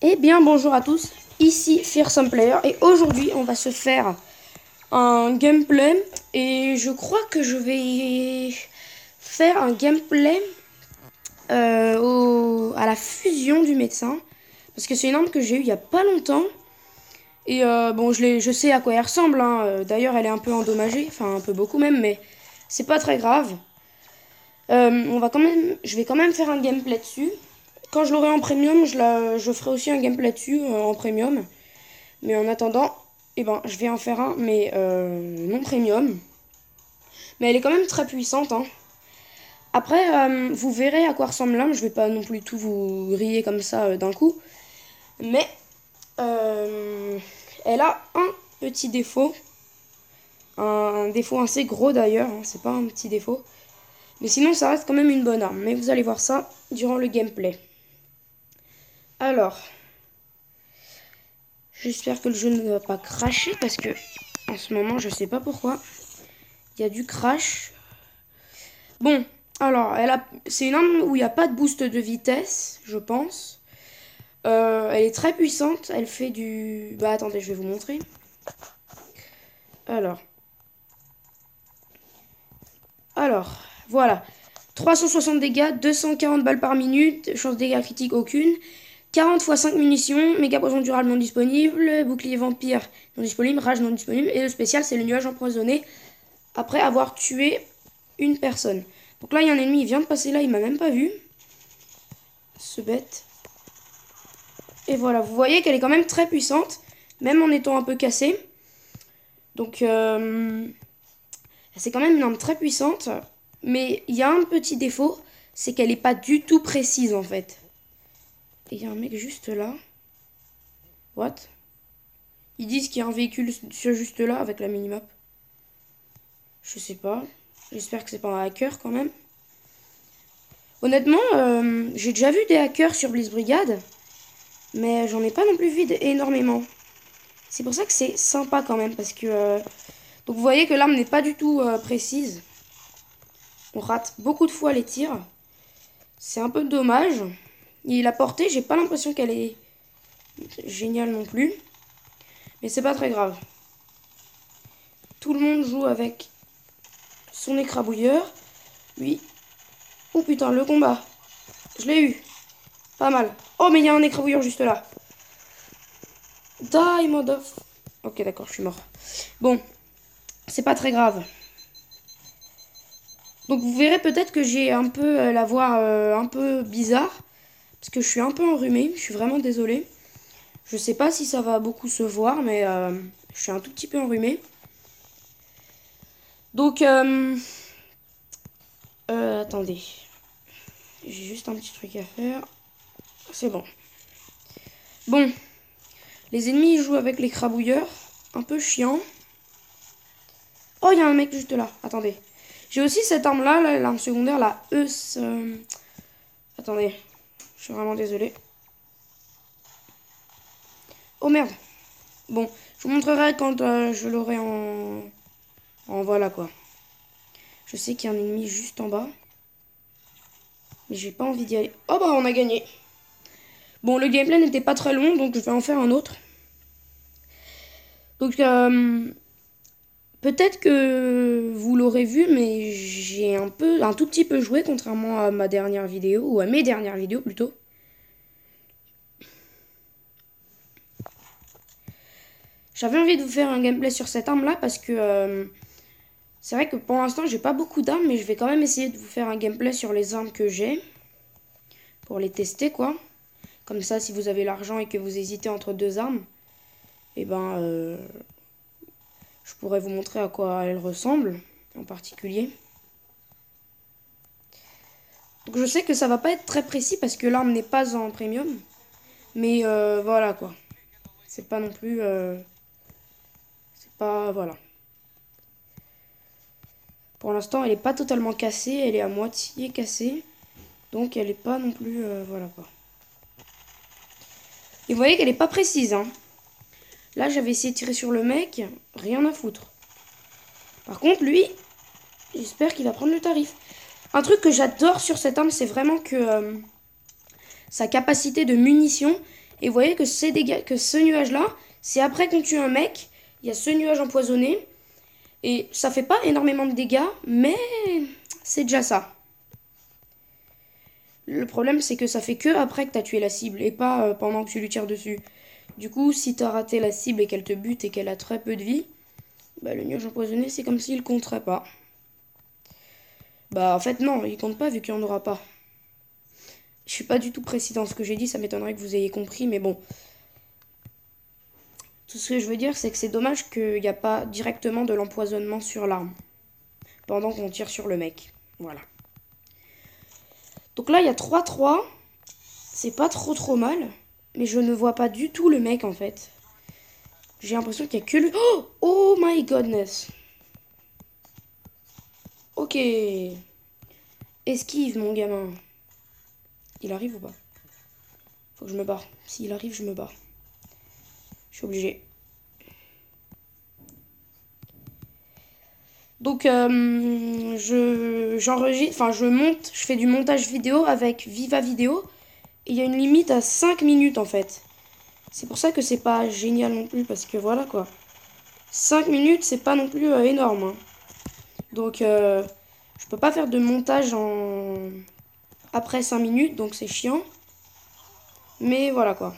Eh bien bonjour à tous, ici Fearsome Player et aujourd'hui on va se faire un gameplay et je crois que je vais faire un gameplay à la fusion du médecin parce que c'est une arme que j'ai eue il y a pas longtemps et bon je sais à quoi elle ressemble hein. D'ailleurs elle est un peu endommagée, enfin un peu beaucoup même, mais c'est pas très grave. Je vais quand même faire un gameplay dessus. Quand je l'aurai en premium, je ferai aussi un gameplay dessus en premium. Mais en attendant, eh ben, je vais en faire un, mais non premium. Mais elle est quand même très puissante, hein. Après, vous verrez à quoi ressemble l'arme. Je vais pas non plus tout vous griller comme ça d'un coup. Mais euh, elle a un petit défaut. Un défaut assez gros d'ailleurs, hein. C'est pas un petit défaut. Mais sinon, ça reste quand même une bonne arme. Mais vous allez voir ça durant le gameplay. Alors, j'espère que le jeu ne va pas cracher parce que en ce moment, je sais pas pourquoi. Il y a du crash. Bon, alors, c'est une arme où il n'y a pas de boost de vitesse, je pense. Elle est très puissante. Elle fait du... Bah, attendez, je vais vous montrer. Alors. Voilà. 360 dégâts, 240 balles par minute, chance de dégâts critiques aucune. 40 x 5 munitions, méga poison durable non disponible, bouclier vampire non disponible, rage non disponible. Et le spécial, c'est le nuage empoisonné après avoir tué une personne. Donc là, il y a un ennemi, il vient de passer là, il m'a même pas vu. Ce bête. Et voilà, vous voyez qu'elle est quand même très puissante, même en étant un peu cassée. Donc, c'est quand même une arme très puissante. Mais il y a un petit défaut, c'est qu'elle n'est pas du tout précise en fait. Et il y a un mec juste là. What? Ils disent qu'il y a un véhicule juste là avec la minimap. Je sais pas. J'espère que c'est pas un hacker quand même. Honnêtement, j'ai déjà vu des hackers sur Blitz Brigade. Mais j'en ai pas non plus vu énormément. C'est pour ça que c'est sympa quand même. Parce que... Donc vous voyez que l'arme n'est pas du tout précise. On rate beaucoup de fois les tirs. C'est un peu dommage. Et la portée, j'ai pas l'impression qu'elle est géniale non plus. Mais c'est pas très grave. Tout le monde joue avec son écrabouilleur. Lui. Oh putain, le combat. Je l'ai eu. Pas mal. Oh, mais il y a un écrabouilleur juste là. Die, mode off. Ok, d'accord, je suis mort. Bon, c'est pas très grave. Donc vous verrez peut-être que j'ai un peu la voix un peu bizarre. Parce que je suis un peu enrhumée. Je suis vraiment désolée. Je sais pas si ça va beaucoup se voir, mais je suis un tout petit peu enrhumée. Donc, attendez. J'ai juste un petit truc à faire. C'est bon. Bon. Les ennemis jouent avec l'écrabouilleur. Un peu chiant. Oh, il y a un mec juste là. Attendez. J'ai aussi cette arme-là, l'arme secondaire, la EUS. Attendez. Je suis vraiment désolée. Oh merde. Bon, je vous montrerai quand je l'aurai en voilà quoi. Je sais qu'il y a un ennemi juste en bas. Mais j'ai pas envie d'y aller. Oh bah on a gagné. Bon, le gameplay n'était pas très long, donc je vais en faire un autre. Donc, peut-être que vous l'aurez vu, mais j'ai un tout petit peu joué, contrairement à ma dernière vidéo, ou à mes dernières vidéos plutôt. J'avais envie de vous faire un gameplay sur cette arme-là, parce que c'est vrai que pour l'instant, j'ai pas beaucoup d'armes, mais je vais quand même essayer de vous faire un gameplay sur les armes que j'ai, pour les tester, quoi. Comme ça, si vous avez l'argent et que vous hésitez entre deux armes, et ben, je pourrais vous montrer à quoi elles ressemblent, en particulier. Donc je sais que ça va pas être très précis parce que l'arme n'est pas en premium. Mais voilà quoi. C'est pas non plus... c'est pas... Voilà. Pour l'instant, elle est pas totalement cassée. Elle est à moitié cassée. Donc elle est pas non plus... voilà quoi. Et vous voyez qu'elle est pas précise. Hein. Là, j'avais essayé de tirer sur le mec. Rien à foutre. Par contre, lui, j'espère qu'il va prendre le tarif. Un truc que j'adore sur cette arme, c'est vraiment que sa capacité de munitions Et vous voyez que ce nuage-là, c'est après qu'on tue un mec. Il y a ce nuage empoisonné. Et ça fait pas énormément de dégâts, mais c'est déjà ça. Le problème, c'est que ça fait que après que t'as tué la cible et pas pendant que tu lui tires dessus. Du coup, si t'as raté la cible et qu'elle te bute et qu'elle a très peu de vie, bah le nuage empoisonné, c'est comme s'il compterait pas. Bah en fait non, il compte pas vu qu'il n'y en aura pas. Je suis pas du tout précis dans ce que j'ai dit, ça m'étonnerait que vous ayez compris, mais bon. Tout ce que je veux dire, c'est que c'est dommage qu'il n'y a pas directement de l'empoisonnement sur l'arme. Pendant qu'on tire sur le mec. Voilà. Donc là, il y a 3-3. C'est pas trop mal. Mais je ne vois pas du tout le mec, en fait. J'ai l'impression qu'il n'y a que le... Oh, oh my godness. Ok. Esquive, mon gamin. Il arrive ou pas? Faut que je me barre. S'il arrive, je me barre. Je suis obligée. Donc, j'enregistre, enfin, je monte, je fais du montage vidéo avec Viva Vidéo. Et il y a une limite à 5 minutes, en fait. C'est pour ça que c'est pas génial non plus, parce que voilà, quoi. 5 minutes, c'est pas non plus énorme. Hein. Donc, je peux pas faire de montage après 5 minutes, donc c'est chiant. Mais voilà, quoi.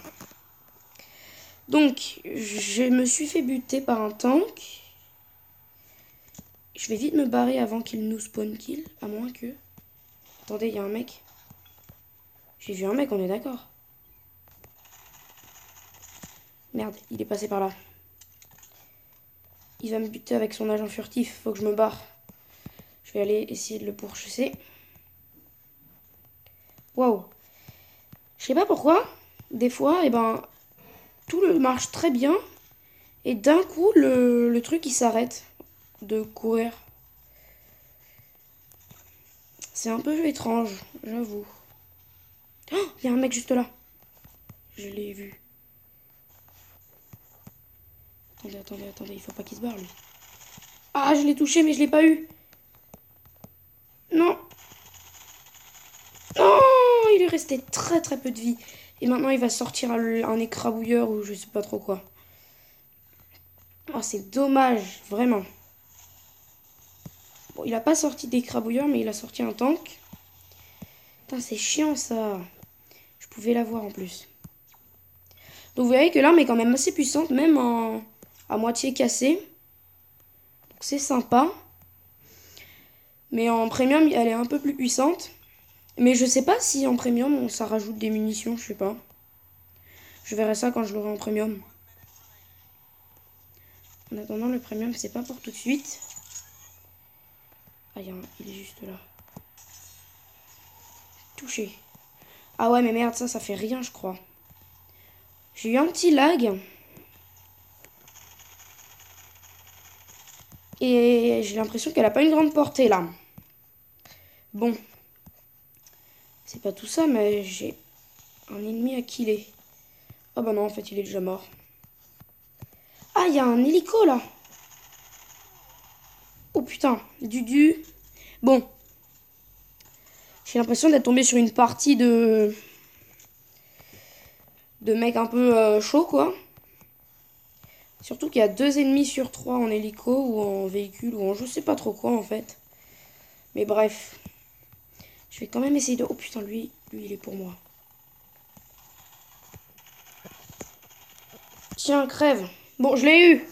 Donc, je me suis fait buter par un tank. Je vais vite me barrer avant qu'il nous spawn kill, à moins que... Attendez, il y a un mec. J'ai vu un mec, on est d'accord. Merde, il est passé par là. Il va me buter avec son agent furtif, faut que je me barre. Je vais aller essayer de le pourchasser. Waouh. Je sais pas pourquoi, des fois, eh ben, tout marche très bien. Et d'un coup, le truc, il s'arrête de courir. C'est un peu étrange, j'avoue. Oh, il y a un mec juste là. Je l'ai vu. Attendez, il faut pas qu'il se barre, lui. Ah, je l'ai touché, mais je l'ai pas eu. Non. Non, il est resté très peu de vie. Et maintenant, il va sortir un écrabouilleur ou je sais pas trop quoi. Oh, c'est dommage, vraiment. Bon, il a pas sorti d'écrabouilleur, mais il a sorti un tank. Putain, c'est chiant, ça. Je pouvais l'avoir en plus. Donc, vous voyez que l'arme est quand même assez puissante, même à moitié cassée. Donc, c'est sympa. Mais en premium, elle est un peu plus puissante. Mais je sais pas si en premium, ça rajoute des munitions, je sais pas. Je verrai ça quand je l'aurai en premium. En attendant, le premium, c'est pas pour tout de suite. Ah, il est juste là. Touché. Ah ouais, mais merde, ça fait rien, je crois. J'ai eu un petit lag. Et j'ai l'impression qu'elle a pas une grande portée, là. Bon. C'est pas tout ça, mais j'ai un ennemi à killer. Oh bah non, en fait, il est déjà mort. Ah, il y a un hélico, là. Oh putain, Dudu. Bon. J'ai l'impression d'être tombé sur une partie de mecs un peu chaud, quoi. Surtout qu'il y a 2 ennemis sur 3 en hélico ou en véhicule ou en je sais pas trop quoi, en fait. Mais bref. Je vais quand même essayer de... Oh putain, lui, il est pour moi. Tiens, crève. Bon, je l'ai eu.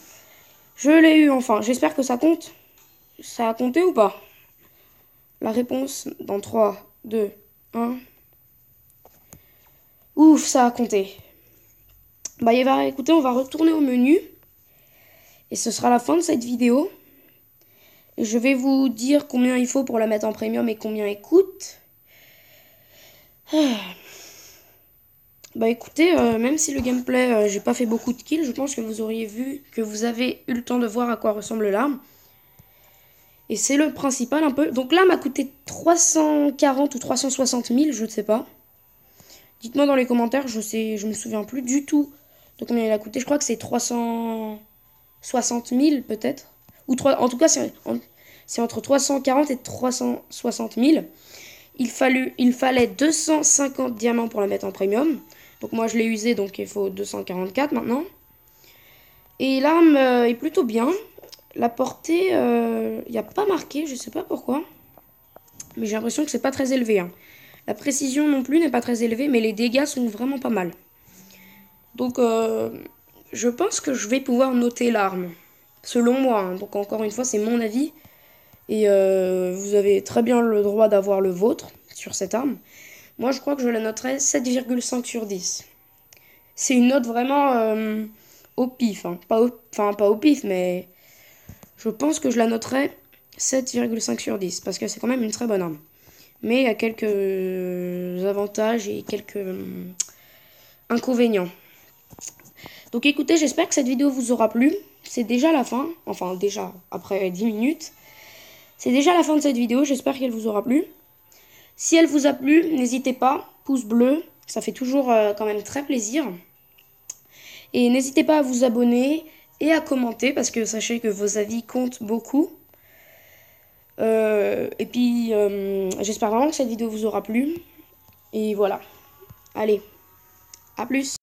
Je l'ai eu, enfin. J'espère que ça compte. Ça a compté ou pas? La réponse dans 3, 2, 1. Ouf, ça a compté. Bah, écoutez, on va retourner au menu. Et ce sera la fin de cette vidéo. Et je vais vous dire combien il faut pour la mettre en premium et combien elle coûte. Bah écoutez, même si le gameplay, j'ai pas fait beaucoup de kills, je pense que vous auriez vu, que vous avez eu le temps de voir à quoi ressemble l'arme. Et c'est le principal un peu. Donc là, m'a coûté 340 ou 360 000, je ne sais pas. Dites-moi dans les commentaires, je me souviens plus du tout de combien il a coûté. Je crois que c'est 360 000 peut-être. Ou en tout cas, c'est entre 340 et 360 000. il fallait 250 diamants pour la mettre en premium. Donc moi je l'ai usé, donc il faut 244 maintenant. Et l'arme est plutôt bien. La portée, il n'y a pas marqué, je sais pas pourquoi. Mais j'ai l'impression que c'est pas très élevé. Hein. La précision non plus n'est pas très élevée, mais les dégâts sont vraiment pas mal. Donc je pense que je vais pouvoir noter l'arme. Selon moi, hein. Donc encore une fois, c'est mon avis. Et vous avez très bien le droit d'avoir le vôtre sur cette arme. Moi, je crois que je la noterai 7,5 sur 10. C'est une note vraiment au pif. Hein. Pas au pif, mais je pense que je la noterai 7,5 sur 10. Parce que c'est quand même une très bonne arme. Mais il y a quelques avantages et quelques inconvénients. Donc écoutez, j'espère que cette vidéo vous aura plu. C'est déjà la fin. Enfin, déjà, après 10 minutes. C'est déjà la fin de cette vidéo. J'espère qu'elle vous aura plu. Si elle vous a plu, n'hésitez pas. Pouce bleu. Ça fait toujours quand même très plaisir. Et n'hésitez pas à vous abonner et à commenter. Parce que sachez que vos avis comptent beaucoup. Et puis, j'espère vraiment que cette vidéo vous aura plu. Et voilà. Allez, à plus.